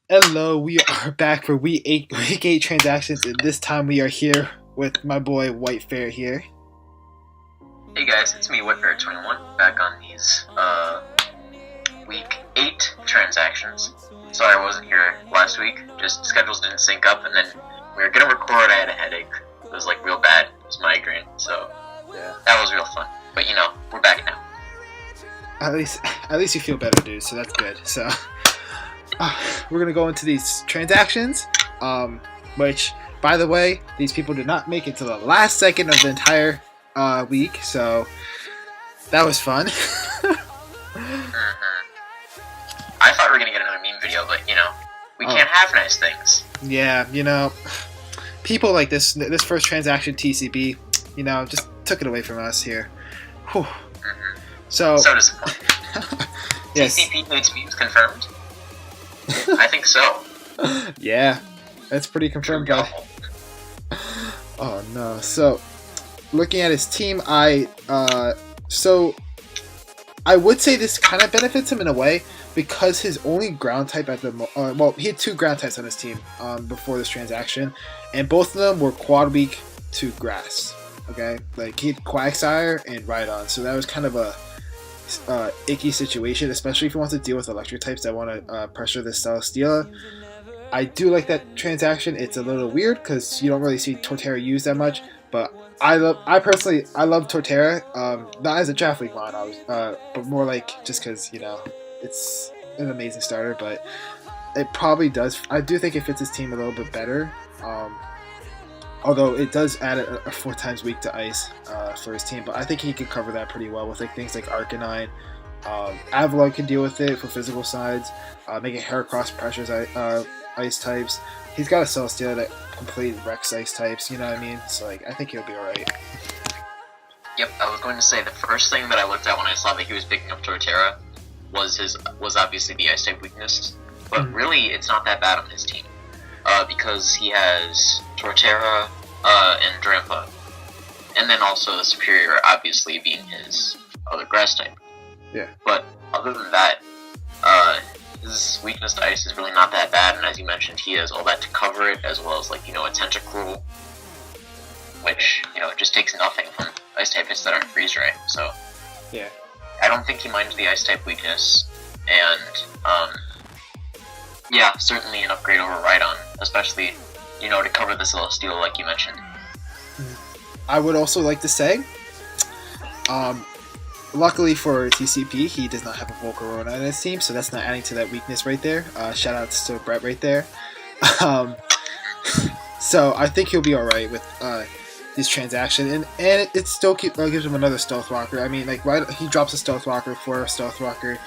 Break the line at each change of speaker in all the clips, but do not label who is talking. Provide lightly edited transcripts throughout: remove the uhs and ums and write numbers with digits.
Hello, we are back for week 8 transactions, and this time we are here with my boy White Fair here.
Hey guys, it's me, Whitbear21, back on these week 8 transactions. Sorry I wasn't here last week, just schedules didn't sync up, and then we were gonna record, I had a headache. It was like real bad, it was migraine, so yeah, that was real fun. But you know, we're back now.
At least you feel better, dude, so that's good. So we're gonna go into these transactions, which, by the way, these people did not make it to the last second of the entire week, so that was fun.
I thought we were gonna get another meme video, but you know, we can't have nice things.
Yeah, you know, people like this first transaction TCB, you know, just took it away from us here. Whew. So
disappointing.
Yes.
TCP hates memes confirmed? I think so.
Yeah, that's pretty confirmed, guy. Oh no. So, looking at his team, I would say this kind of benefits him in a way because his only ground type at the well, he had 2 ground types on his team before this transaction, and both of them were quad weak to grass. Okay, like he had Quagsire and Rhydon, so that was kind of a icky situation, especially if you want to deal with electric types that want to pressure this Celesteela. I do like that transaction. It's a little weird because you don't really see Torterra used that much, but I personally love Torterra, not as a draft league mon, but more like just because, you know, it's an amazing starter, but it probably does. I do think it fits his team a little bit better. Although it does add a 4 times weak to ice for his team, but I think he could cover that pretty well with like things like Arcanine. Avalon can deal with it for physical sides, making Heracross pressures ice types. He's got a Celesteela that completely wrecks ice types, you know what I mean? So like, I think he'll be alright.
Yep, I was going to say the first thing that I looked at when I saw that he was picking up Torterra was obviously the ice type weakness, but really it's not that bad on his team. Because he has Torterra and Drampa, and then also the Superior obviously being his other grass type.
Yeah.
But other than that, his weakness to ice is really not that bad, and as you mentioned, he has all that to cover it, as well as, like, you know, a Tentacruel, which, you know, it just takes nothing from ice types that aren't freeze ray. So
yeah,
I don't think he minds the ice type weakness, and yeah, certainly an upgrade over Rhydon, especially, you know, to cover the Celesteela like you mentioned.
I would also like to say, luckily for TCP, he does not have a Volcarona on his team, so that's not adding to that weakness right there. Shout out to Brett right there. So I think he'll be alright with this transaction, and it still gives him another Stealth Walker. I mean, like, he drops a Stealth Walker for a Stealth Walker.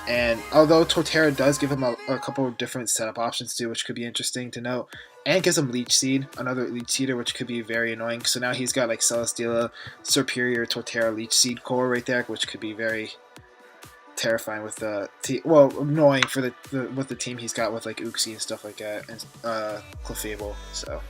And although Torterra does give him a couple of different setup options too, which could be interesting to note, and gives him Leech Seed, another Leech Seeder, which could be very annoying. So now he's got like Celesteela, Superior, Torterra, Leech Seed core right there, which could be very terrifying with the annoying for with the team he's got with like Uxie and stuff like that, and Clefable. So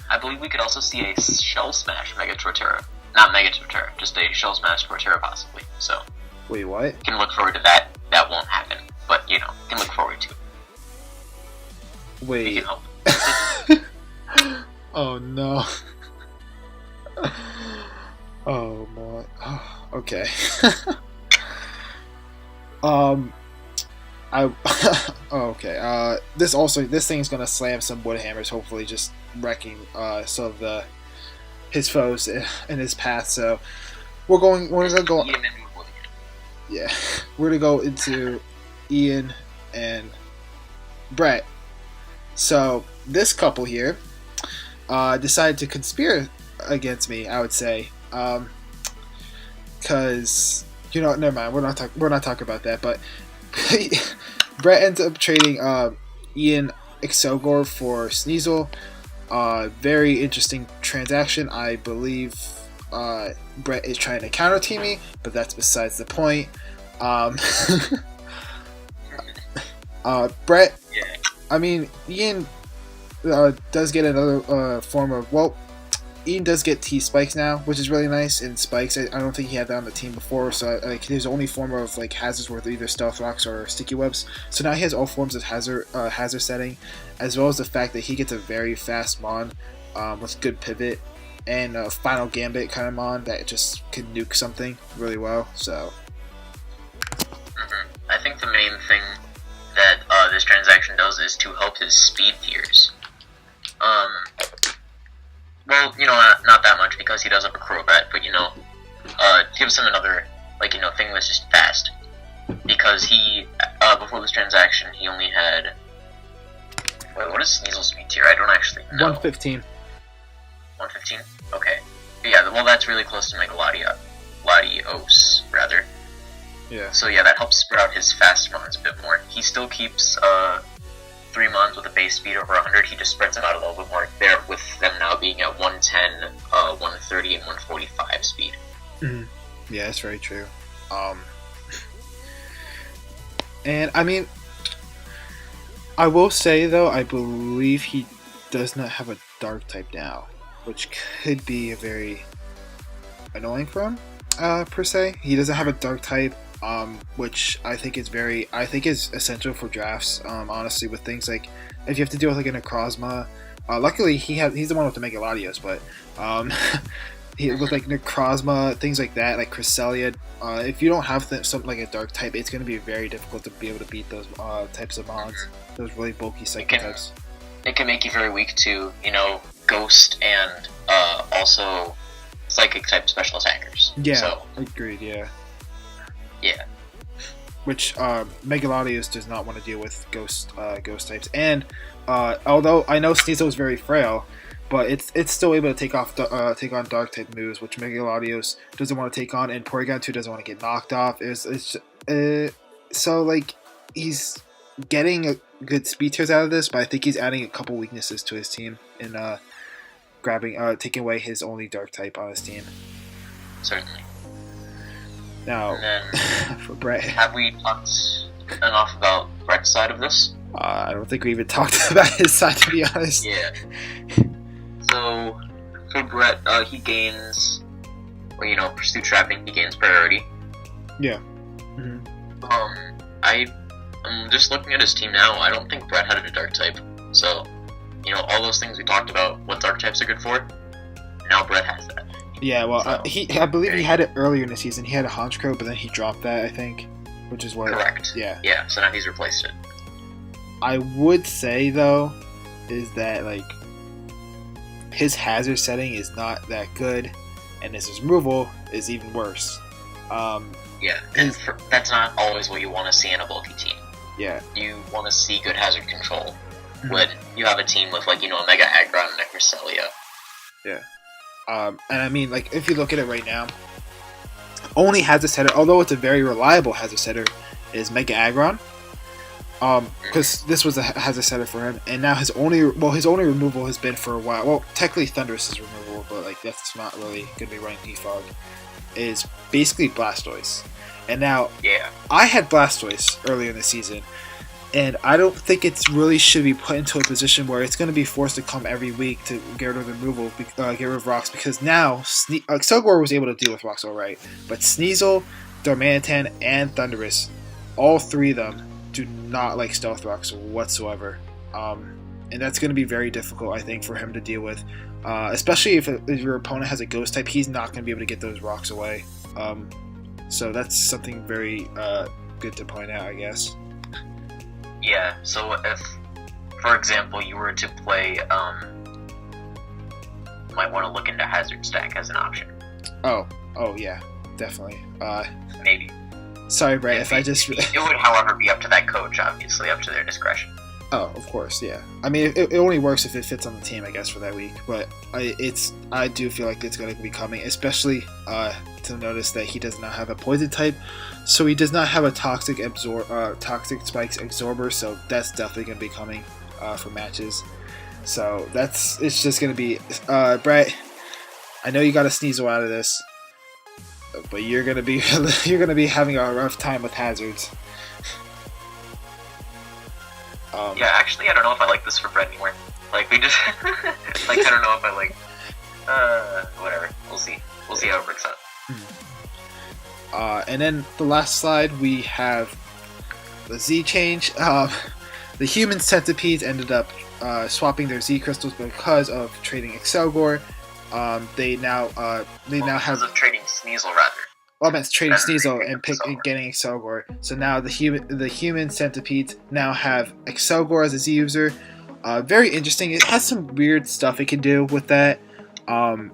I believe we could also see a Shell Smash Mega Torterra, not Mega Torterra, just a Shell Smash Torterra possibly. So.
Wait, what?
Can look forward to that. That won't happen, but you know, can look forward to it.
Wait.
We can hope.
Oh no. Oh my. Oh, okay. Okay. This thing's gonna slam some wood hammers, hopefully just wrecking some of his foes in his path. So we're gonna go. Yeah, we're gonna go into Ian and Brett. So this couple here decided to conspire against me, I would say, because you know, never mind. We're not talking about that. But Brett ends up trading Ian Exogor for Sneasel. Very interesting transaction. I believe Brett is trying to counter team me, but that's besides the point. Brett, I mean, Ian does get another form of, well, Ian does get T-Spikes now, which is really nice. And Spikes, I don't think he had that on the team before, so like his only form of like hazards were either Stealth Rocks or Sticky Webs. So now he has all forms of hazard setting, as well as the fact that he gets a very fast Mon with good pivot and a Final Gambit kind of Mon that just can nuke something really well. So
I think the main thing that this transaction does is to help his speed tiers. Well, you know, not that much because he does have a Crobat, but you know, gives him another, like, you know, thing that's just fast. Because he, before this transaction, he only had, wait, what is Sneasel's speed tier? I don't actually know.
115.
115? Okay. But yeah, well, that's really close to Mega Latios, rather.
Yeah.
So yeah, that helps spread out his fast Mons a bit more. He still keeps, 3 Mons with a base speed over 100, he just spreads them out a little bit more there, with them now being at 110, 130, and 145 speed.
Mm-hmm. Yeah, that's very true. And I mean, I will say though, I believe he does not have a Dark type now, which could be very annoying for him, per se. He doesn't have a Dark type. Which I think is essential for drafts. Honestly, with things like if you have to deal with like a Necrozma, luckily he's the one with the Mega Latios, but with like Necrozma, things like that, like Cresselia, if you don't have something like a Dark type, it's going to be very difficult to be able to beat those types of Mons, those really bulky Psychic types.
It can make you very weak to, you know, Ghost and also Psychic type special attackers.
Yeah,
so,
agreed. Yeah.
Yeah.
Which Mega Latios does not want to deal with ghost types, and although I know Sneasel is very frail, but it's still able to take on Dark type moves, which Mega Latios doesn't want to take on, and Porygon 2 doesn't want to get knocked off. So like he's getting a good speed tiers out of this, but I think he's adding a couple weaknesses to his team in taking away his only Dark type on his team.
Certainly.
Now, for Brett,
have we talked enough about Brett's side of this?
I don't think we even talked about his side, to be honest.
Yeah. So, for Brett, he gains, well, you know, Pursuit Trapping, he gains priority.
Yeah. Mm-hmm.
I'm just looking at his team now, I don't think Brett had a Dark type. So, you know, all those things we talked about, what Dark types are good for, now Brett has that.
Yeah, well, I believe he had it earlier in the season. He had a Honchkrow, but then he dropped that, I think, which is what.
Correct.
Yeah.
Yeah. So now he's replaced it.
I would say though, is that like his hazard setting is not that good, and his removal is even worse.
Yeah, and that's not always what you want to see in a bulky team.
Yeah.
You want to see good hazard control when you have a team with, like, you know, a Mega Aggron and a Cresselia.
Yeah. And I mean, like, if you look at it right now, only hazard setter, although it's a very reliable hazard setter, is Mega Aggron. Because this was a hazard setter for him, and now his only removal has been for a while. Well, technically Thunderous is removable, but like that's not really going to be running Defog. Is basically Blastoise, and now I had Blastoise earlier in the season, and I don't think it's really should be put into a position where it's going to be forced to come every week to get rid of removal, get rid of rocks, because now Selgor was able to deal with rocks alright, but Sneasel, Darmanitan, and Thunderous, all three of them do not like Stealth Rocks whatsoever, and that's going to be very difficult, I think, for him to deal with, especially if your opponent has a Ghost type. He's not going to be able to get those rocks away, so that's something very good to point out, I guess.
Yeah, so if, for example, you were to play, you might want to look into Hazard Stack as an option. Oh
yeah, definitely.
Maybe.
Sorry, Brett, if I just...
It would, however, be up to that coach, obviously, up to their discretion.
Oh, of course, yeah. I mean, it only works if it fits on the team, I guess, for that week. But I do feel like it's going to be coming, especially to notice that he does not have a poison type, so he does not have a toxic spikes absorber. So that's definitely going to be coming for matches. So it's just going to be Brett. I know you got to Sneasel out of this, but you're going to be having a rough time with hazards.
Yeah, actually, I don't know if I like this for Brett anymore. Like, we just... like, I don't know if I like... Whatever. We'll see. We'll see how it works out.
And then the last slide, we have the Z change. The human centipedes ended up swapping their Z crystals because of trading Excelgor. They now have.
Because of trading Sneasel, rather.
Well, that's trading Sneasel and getting Excelgor. So now the human centipedes now have Excelgor as a Z user. Very interesting. It has some weird stuff it can do with that. And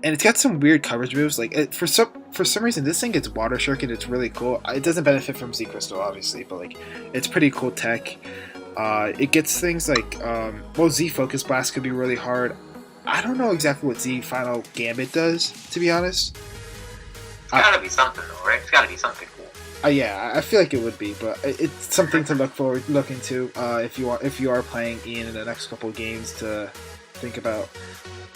it's got some weird coverage moves. Like for some reason, this thing gets Water Shuriken. It's really cool. It doesn't benefit from Z Crystal, obviously, but like it's pretty cool tech. It gets things like Z Focus Blast could be really hard. I don't know exactly what Z Final Gambit does, to be honest.
It's gotta be something, though, right? It's gotta be something cool.
Yeah, I feel like it would be, but it's something to look into if you are playing Ian in the next couple of games to think about.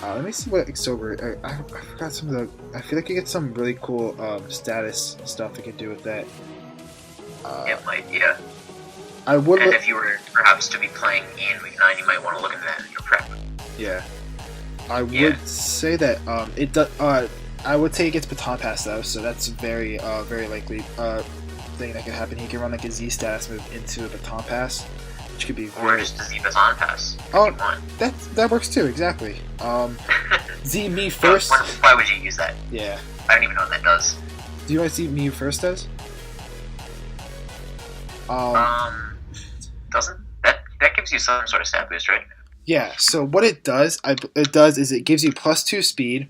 Let me see what Excelgor. I forgot some of the. I feel like you get some really cool status stuff you can do with that.
It might, yeah.
I would.
And if you were perhaps to be playing Ian Week 9, you might want to look into that in your prep.
Yeah. I would say that it does. I would say it gets Baton Pass though, so that's very likely thing that could happen. He can run like a Z status move into a Baton Pass, which could be.
Or just a Z Baton Pass.
Oh, that works too. Exactly. Z me first.
Why would you use that?
Yeah.
I don't even know what that does.
Do you know what Z me first does?
Doesn't that gives you some sort of stat boost, right?
Yeah, so what it does is it gives you +2 speed,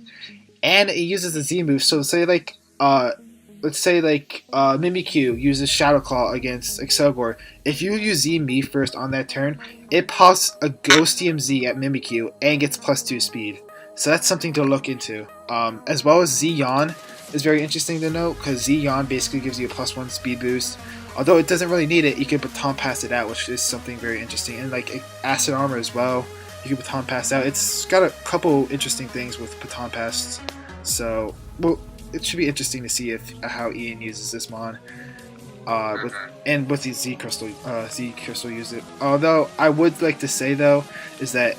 and it uses a Z move. So let's say Mimikyu uses Shadow Claw against Excelgor. If you use Z me first on that turn, it pops a Ghostium Z at Mimikyu and gets +2 speed. So that's something to look into. As well as Z Yawn is very interesting to note, because Z Yawn basically gives you a +1 speed boost. Although it doesn't really need it, you can Baton Pass it out, which is something very interesting. And like Acid Armor as well, you can Baton Pass out. It's got a couple interesting things with Baton Pass. So, well, it should be interesting to see how Ian uses this mon. With the Z Crystal use it. Although I would like to say though, is that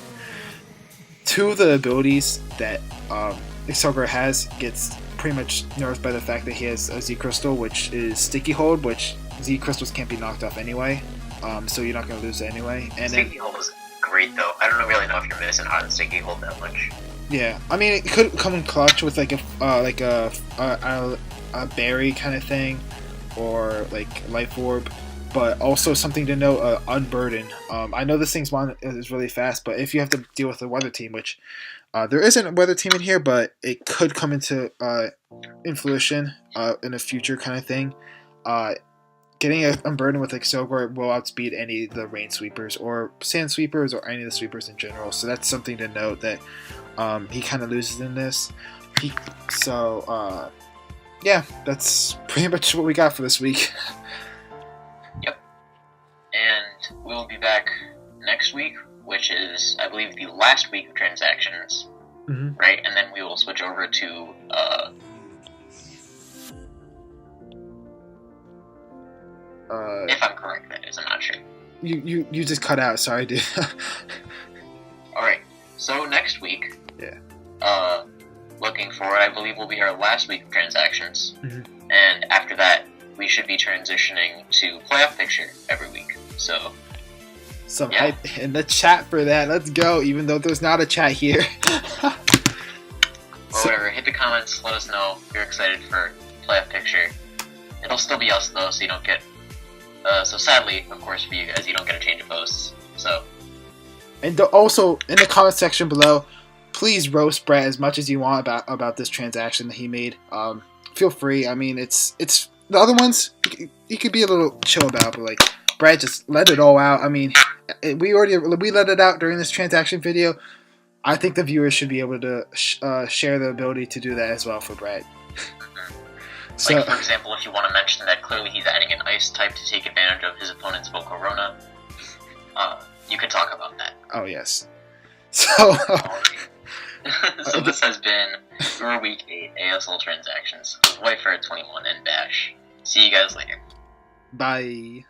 two of the abilities that Excelgor has gets pretty much nerfed by the fact that he has a Z Crystal, which is Sticky Hold, which Z Crystals can't be knocked off anyway, so you're not going to lose it anyway. And
Sticky Hold was great though. I don't really know if you're missing out on Sticky Hold that much.
Yeah, I mean it could come in clutch with like a berry kind of thing, or like Life Orb, but also something to note, Unburden. I know this thing's is really fast, but if you have to deal with the Weather Team, which there isn't a Weather Team in here, but it could come into fruition in a future kind of thing. Getting Unburdened with Excelgor will outspeed any of the Rain Sweepers or Sand Sweepers or any of the sweepers in general. So that's something to note that he kind of loses in this. Yeah, that's pretty much what we got for this week.
Yep. And we'll be back next week, which is, I believe, the last week of transactions.
Mm-hmm.
Right? And then we will switch over to if I'm correct, that is, I'm not sure.
You just cut out, sorry dude.
Alright, so next week,
yeah.
Looking forward, I believe will be our last week of transactions.
Mm-hmm.
And after that, we should be transitioning to playoff picture every week. So
some hype in the chat for that. Let's go, even though there's not a chat here.
Or whatever, hit the comments, let us know if you're excited for playoff picture. It'll still be us though, so you don't get so sadly, of course, for you guys, you don't get a change of hosts. So,
and also in the comment section below, please roast Brett as much as you want about this transaction that he made. Feel free. I mean, it's the other ones you could be a little chill about, but like Brett, just let it all out. I mean, we let it out during this transaction video. I think the viewers should be able to share the ability to do that as well for Brett.
So, like, for example, if you want to mention that clearly he's adding an ice type to take advantage of his opponent's Volcarona, you could talk about that.
Oh, yes. So,
so this has been your Week 8 ASL Transactions with Whitefair 21 and Bash. See you guys later.
Bye.